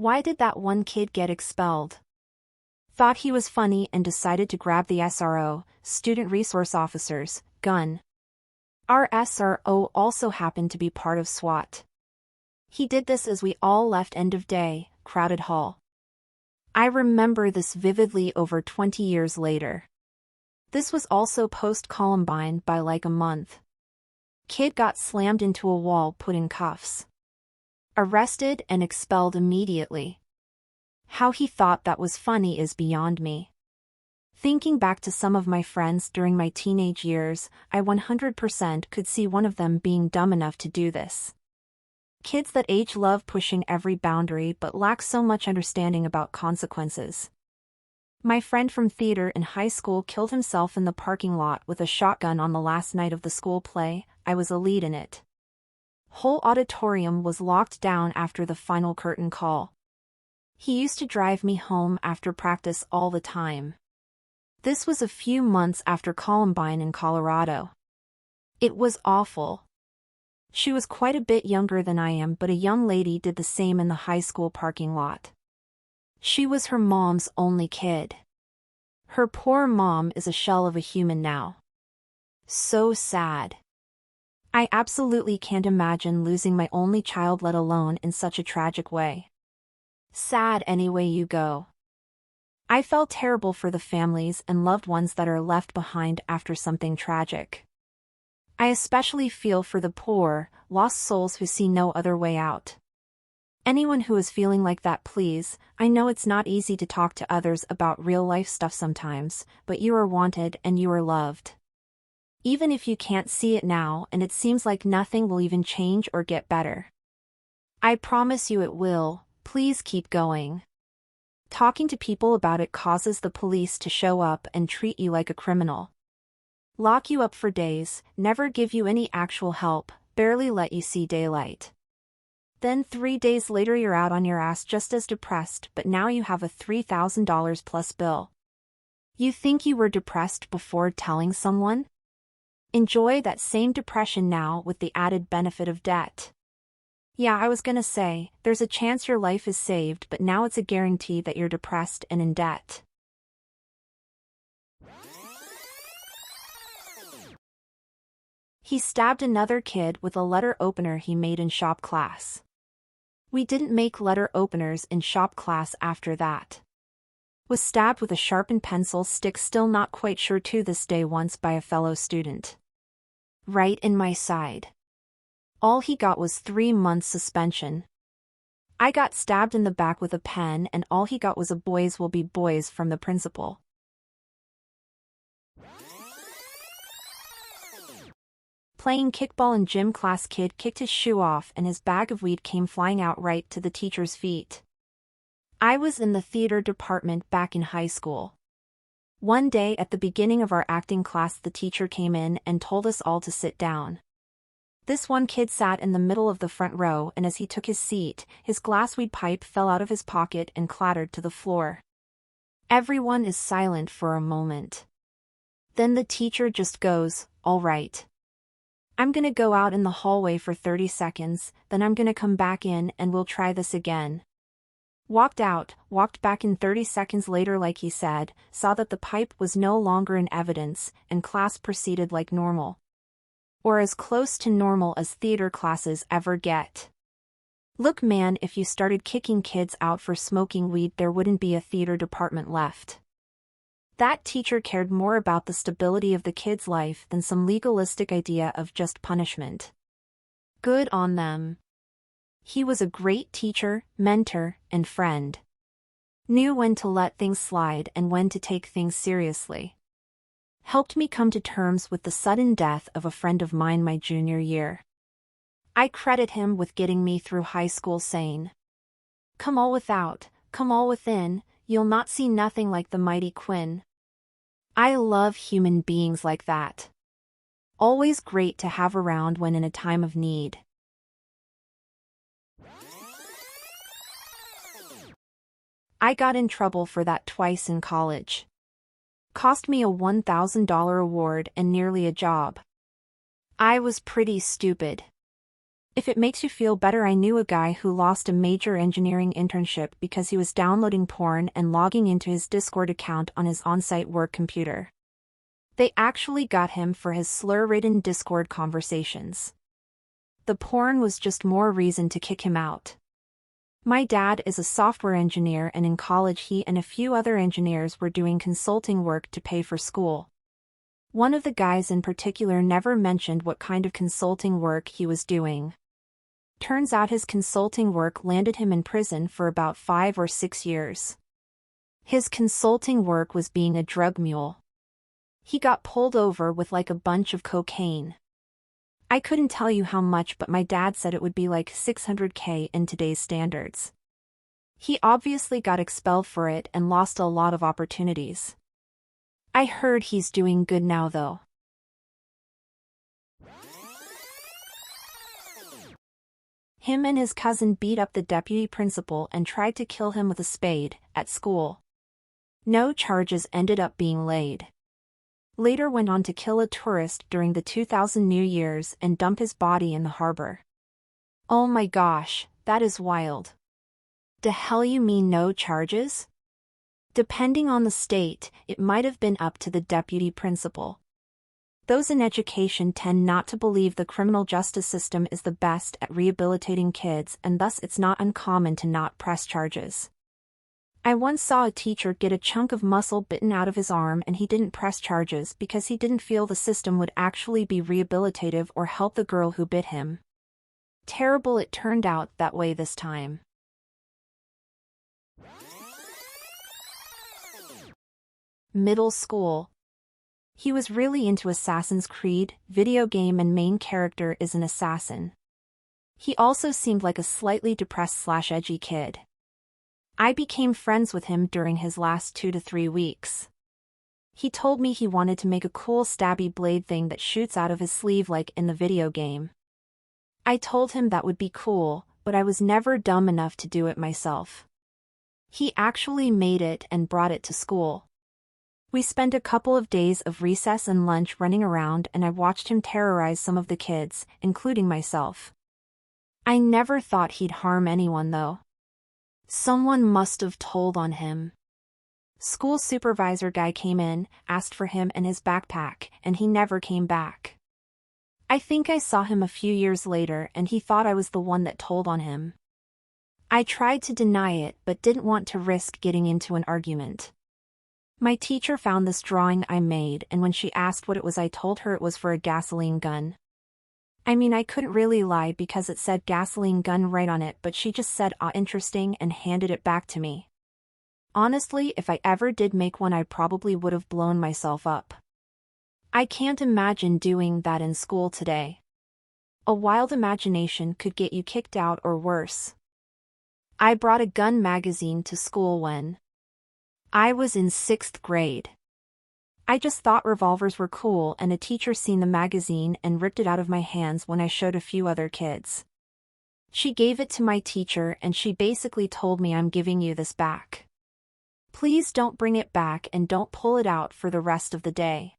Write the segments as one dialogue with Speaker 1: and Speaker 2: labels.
Speaker 1: Why did that one kid get expelled? Thought he was funny and decided to grab the SRO, Student Resource Officer's, gun. Our SRO also happened to be part of SWAT. He did this as we all left end of day, crowded hall. I remember this vividly over 20 years later. This was also post-Columbine by like a month. Kid got slammed into a wall, put in cuffs. Arrested and expelled immediately. How he thought that was funny is beyond me. Thinking back to some of my friends during my teenage years, I 100% could see one of them being dumb enough to do this. Kids that age love pushing every boundary but lack so much understanding about consequences. My friend from theater in high school killed himself in the parking lot with a shotgun on the last night of the school play. I was a lead in it. Whole auditorium was locked down after the final curtain call. He used to drive me home after practice all the time. This was a few months after Columbine in Colorado. It was awful. She was quite a bit younger than I am, but a young lady did the same in the high school parking lot. She was her mom's only kid. Her poor mom is a shell of a human now. So sad. I absolutely can't imagine losing my only child, let alone in such a tragic way. Sad any way you go. I felt terrible for the families and loved ones that are left behind after something tragic. I especially feel for the poor, lost souls who see no other way out. Anyone who is feeling like that, please, I know it's not easy to talk to others about real-life stuff sometimes, but you are wanted and you are loved. Even if you can't see it now and it seems like nothing will even change or get better. I promise you it will, please keep going. Talking to people about it causes the police to show up and treat you like a criminal. Lock you up for days, never give you any actual help, barely let you see daylight. Then 3 days later you're out on your ass just as depressed, but now you have a $3,000 plus bill. You think you were depressed before telling someone? Enjoy that same depression now with the added benefit of debt. Yeah, I was gonna say, there's a chance your life is saved, but now it's a guarantee that you're depressed and in debt. He stabbed another kid with a letter opener he made in shop class. We didn't make letter openers in shop class after that. Was stabbed with a sharpened pencil stick, still not quite sure to this day, once by a fellow student. Right in my side. All he got was 3 months suspension. I got stabbed in the back with a pen and all he got was a "boys will be boys" from the principal. Playing kickball in gym class, kid kicked his shoe off and his bag of weed came flying out right to the teacher's feet. I was in the theater department back in high school. One day at the beginning of our acting class, the teacher came in and told us all to sit down. This one kid sat in the middle of the front row, and as he took his seat, his glass weed pipe fell out of his pocket and clattered to the floor. Everyone is silent for a moment. Then the teacher just goes, "All right. I'm gonna go out in the hallway for 30 seconds, then I'm gonna come back in and we'll try this again." Walked out, walked back in 30 seconds later like he said, saw that the pipe was no longer in evidence, and class proceeded like normal. Or as close to normal as theater classes ever get. Look man, if you started kicking kids out for smoking weed, there wouldn't be a theater department left. That teacher cared more about the stability of the kid's life than some legalistic idea of just punishment. Good on them. He was a great teacher, mentor, and friend. Knew when to let things slide and when to take things seriously. Helped me come to terms with the sudden death of a friend of mine my junior year. I credit him with getting me through high school sane. Come all without, come all within, you'll not see nothing like the mighty Quinn. I love human beings like that. Always great to have around when in a time of need. I got in trouble for that twice in college. Cost me a $1,000 award and nearly a job. I was pretty stupid. If it makes you feel better, I knew a guy who lost a major engineering internship because he was downloading porn and logging into his Discord account on his on-site work computer. They actually got him for his slur-ridden Discord conversations. The porn was just more reason to kick him out. My dad is a software engineer, and in college he and a few other engineers were doing consulting work to pay for school. One of the guys in particular never mentioned what kind of consulting work he was doing. Turns out his consulting work landed him in prison for about 5 or 6 years. His consulting work was being a drug mule. He got pulled over with like a bunch of cocaine. I couldn't tell you how much, but my dad said it would be like $600K in today's standards. He obviously got expelled for it and lost a lot of opportunities. I heard he's doing good now though. Him and his cousin beat up the deputy principal and tried to kill him with a spade at school. No charges ended up being laid. Later went on to kill a tourist during the 2000 New Year's and dump his body in the harbor. Oh my gosh, that is wild. The hell you mean no charges? Depending on the state, it might have been up to the deputy principal. Those in education tend not to believe the criminal justice system is the best at rehabilitating kids, and thus it's not uncommon to not press charges. I once saw a teacher get a chunk of muscle bitten out of his arm and he didn't press charges because he didn't feel the system would actually be rehabilitative or help the girl who bit him. Terrible, it turned out that way this time. Middle school. He was really into Assassin's Creed video game and main character is an assassin. He also seemed like a slightly depressed/edgy kid. I became friends with him during his last 2 to 3 weeks. He told me he wanted to make a cool stabby blade thing that shoots out of his sleeve like in the video game. I told him that would be cool, but I was never dumb enough to do it myself. He actually made it and brought it to school. We spent a couple of days of recess and lunch running around, and I watched him terrorize some of the kids, including myself. I never thought he'd harm anyone though. Someone must have told on him. School supervisor guy came in, asked for him and his backpack, and he never came back. I think I saw him a few years later and he thought I was the one that told on him. I tried to deny it but didn't want to risk getting into an argument. My teacher found this drawing I made, and when she asked what it was I told her it was for a gasoline gun. I mean, I couldn't really lie because it said gasoline gun right on it, but she just said interesting and handed it back to me. Honestly, if I ever did make one I probably would have blown myself up. I can't imagine doing that in school today. A wild imagination could get you kicked out or worse. I brought a gun magazine to school when I was in 6th grade. I just thought revolvers were cool, and a teacher seen the magazine and ripped it out of my hands when I showed a few other kids. She gave it to my teacher and she basically told me, I'm giving you this back. Please don't bring it back and don't pull it out for the rest of the day.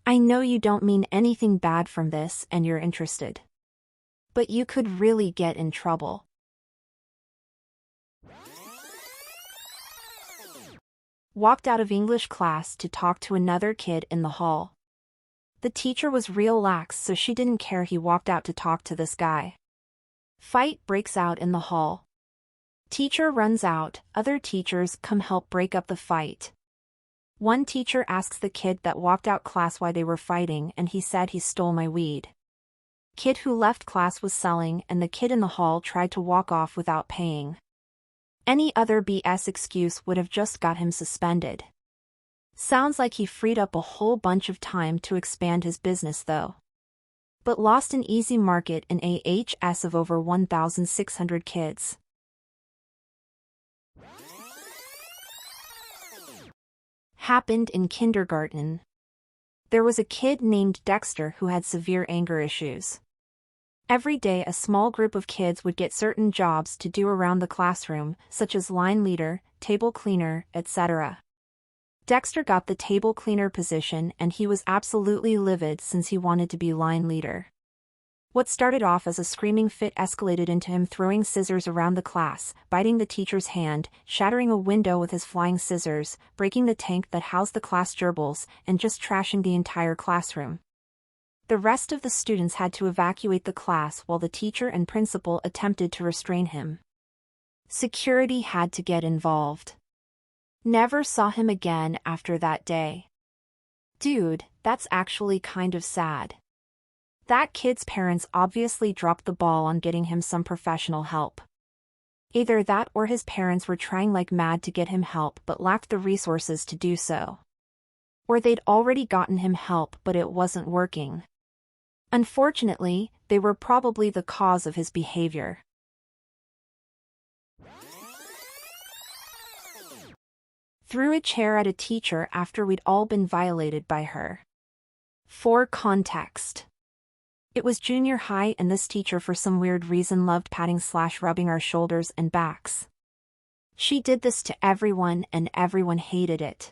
Speaker 1: I know you don't mean anything bad from this and you're interested. But you could really get in trouble. Walked out of English class to talk to another kid in the hall. The teacher was real lax, so she didn't care. He walked out to talk to this guy. Fight breaks out in the hall. Teacher runs out, other teachers come help break up the fight. One teacher asks the kid that walked out class why they were fighting, and he said he stole my weed. Kid who left class was selling, and the kid in the hall tried to walk off without paying. Any other BS excuse would have just got him suspended. Sounds like he freed up a whole bunch of time to expand his business though. But lost an easy market in AHS of over 1,600 kids. Happened in kindergarten. There was a kid named Dexter who had severe anger issues. Every day a small group of kids would get certain jobs to do around the classroom, such as line leader, table cleaner, etc. Dexter got the table cleaner position and he was absolutely livid since he wanted to be line leader. What started off as a screaming fit escalated into him throwing scissors around the class, biting the teacher's hand, shattering a window with his flying scissors, breaking the tank that housed the class gerbils, and just trashing the entire classroom. The rest of the students had to evacuate the class while the teacher and principal attempted to restrain him. Security had to get involved. Never saw him again after that day. Dude, that's actually kind of sad. That kid's parents obviously dropped the ball on getting him some professional help. Either that or his parents were trying like mad to get him help but lacked the resources to do so. Or they'd already gotten him help but it wasn't working. Unfortunately, they were probably the cause of his behavior. Threw a chair at a teacher after we'd all been violated by her. For context. It was junior high and this teacher for some weird reason loved patting/rubbing our shoulders and backs. She did this to everyone and everyone hated it.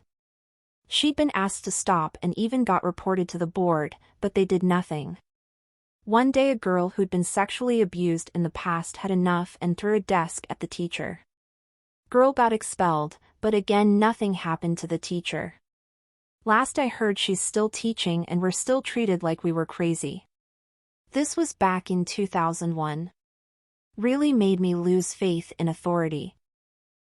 Speaker 1: She'd been asked to stop and even got reported to the board, but they did nothing. One day a girl who'd been sexually abused in the past had enough and threw a desk at the teacher. Girl got expelled, but again nothing happened to the teacher. Last I heard she's still teaching and we're still treated like we were crazy. This was back in 2001. Really made me lose faith in authority.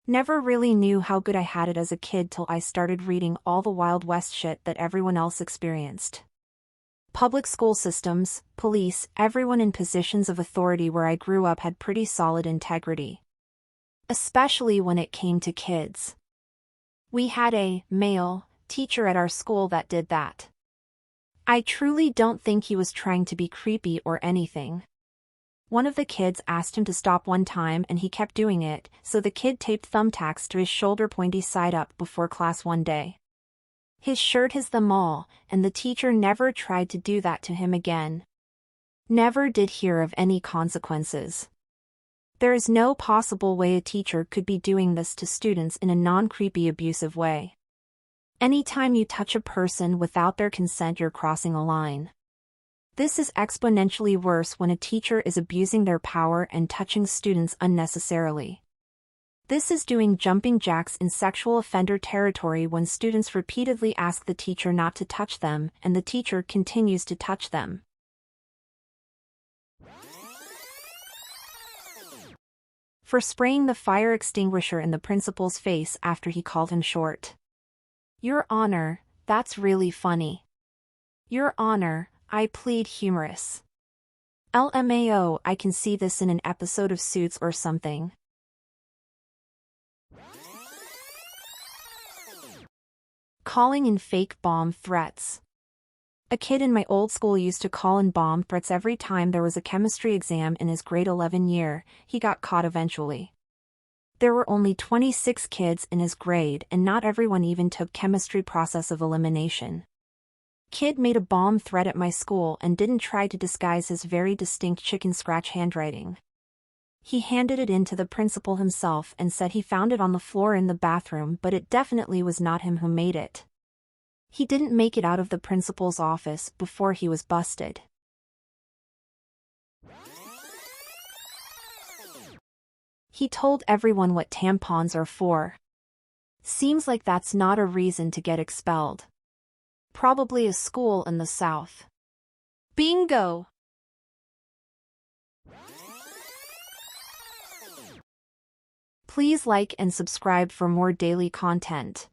Speaker 1: Never really knew how good I had it as a kid till I started reading all the Wild West shit that everyone else experienced. Public school systems, police, everyone in positions of authority where I grew up had pretty solid integrity. Especially when it came to kids. We had a male teacher at our school that did that. I truly don't think he was trying to be creepy or anything. One of the kids asked him to stop one time and he kept doing it, so the kid taped thumbtacks to his shoulder pointy side up before class one day. His shirt has them all, and the teacher never tried to do that to him again. Never did hear of any consequences. There is no possible way a teacher could be doing this to students in a non-creepy abusive way. Anytime you touch a person without their consent, you're crossing a line. This is exponentially worse when a teacher is abusing their power and touching students unnecessarily. This is doing jumping jacks in sexual offender territory when students repeatedly ask the teacher not to touch them and the teacher continues to touch them. For spraying the fire extinguisher in the principal's face after he called him short. Your Honor, that's really funny. Your Honor, I plead humorous. LMAO, I can see this in an episode of Suits or something. Calling in fake bomb threats. A kid in my old school used to call in bomb threats every time there was a chemistry exam in his grade 11 year. He got caught eventually. There were only 26 kids in his grade and not everyone even took chemistry process of elimination. Kid made a bomb threat at my school and didn't try to disguise his very distinct chicken scratch handwriting. He handed it in to the principal himself and said he found it on the floor in the bathroom, but it definitely was not him who made it. He didn't make it out of the principal's office before he was busted. He told everyone what tampons are for. Seems like that's not a reason to get expelled. Probably a school in the South. Bingo! Please like and subscribe for more daily content.